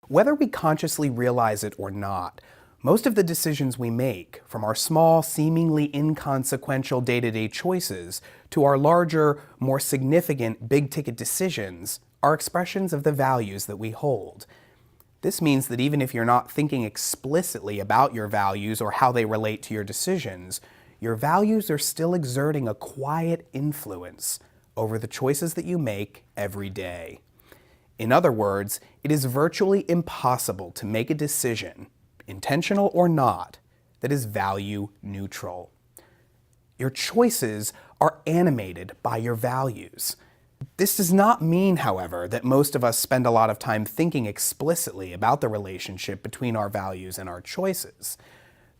Whether we consciously realize it or not, most of the decisions we make, from our small, seemingly inconsequential day-to-day choices to our larger, more significant, big-ticket decisions, are expressions of the values that we hold. This means that even if you're not thinking explicitly about your values or how they relate to your decisions, your values are still exerting a quiet influence over the choices that you make every day. In other words, it is virtually impossible to make a decision, intentional or not, that is value neutral. Your choices are animated by your values. This does not mean, however, that most of us spend a lot of time thinking explicitly about the relationship between our values and our choices.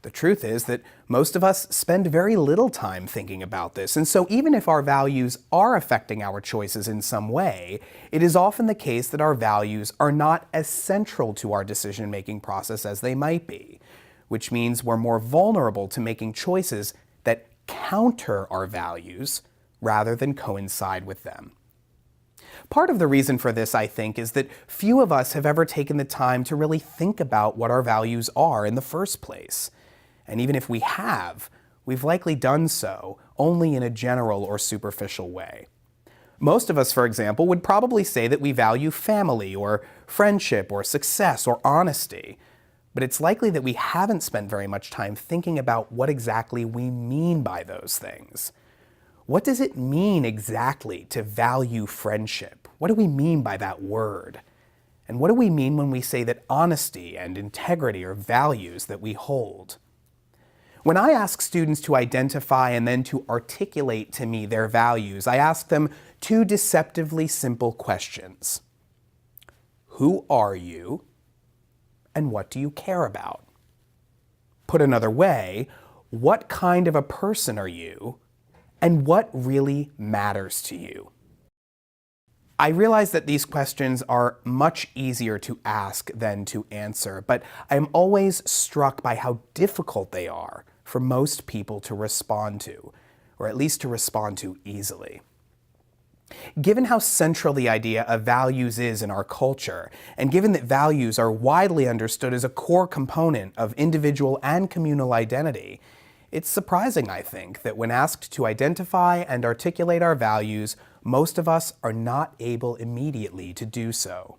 The truth is that most of us spend very little time thinking about this, and so even if our values are affecting our choices in some way, it is often the case that our values are not as central to our decision-making process as they might be, which means we're more vulnerable to making choices that counter our values rather than coincide with them. Part of the reason for this, I think, is that few of us have ever taken the time to really think about what our values are in the first place. And even if we have, we've likely done so only in a general or superficial way. Most of us, for example, would probably say that we value family or friendship or success or honesty, but it's likely that we haven't spent very much time thinking about what exactly we mean by those things. What does it mean exactly to value friendship? What do we mean by that word? And what do we mean when we say that honesty and integrity are values that we hold? When I ask students to identify and then to articulate to me their values, I ask them two deceptively simple questions. Who are you? And what do you care about? Put another way, what kind of a person are you? And what really matters to you? I realize that these questions are much easier to ask than to answer, but I am always struck by how difficult they are for most people to respond to, or at least to respond to easily. Given how central the idea of values is in our culture, and given that values are widely understood as a core component of individual and communal identity, it's surprising, I think, that when asked to identify and articulate our values, most of us are not able immediately to do so.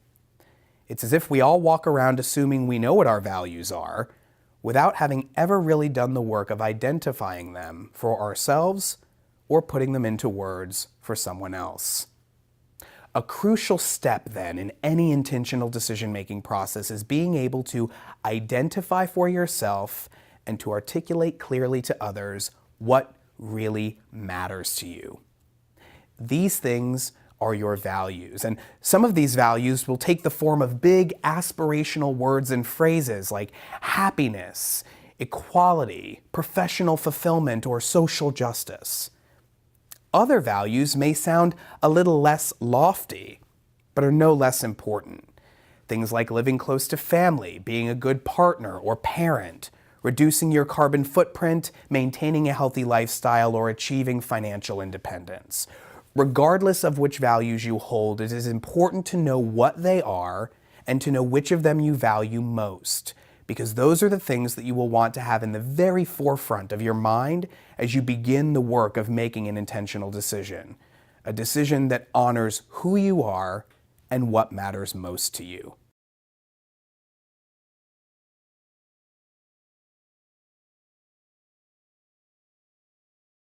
It's as if we all walk around assuming we know what our values are, without having ever really done the work of identifying them for ourselves or putting them into words for someone else. A crucial step, then, in any intentional decision-making process is being able to identify for yourself and to articulate clearly to others what really matters to you. These things are your values, and some of these values will take the form of big aspirational words and phrases like happiness, equality, professional fulfillment, or social justice. Other values may sound a little less lofty, but are no less important. Things like living close to family, being a good partner or parent, reducing your carbon footprint, maintaining a healthy lifestyle, or achieving financial independence. Regardless of which values you hold, it is important to know what they are and to know which of them you value most, because those are the things that you will want to have in the very forefront of your mind as you begin the work of making an intentional decision, a decision that honors who you are and what matters most to you.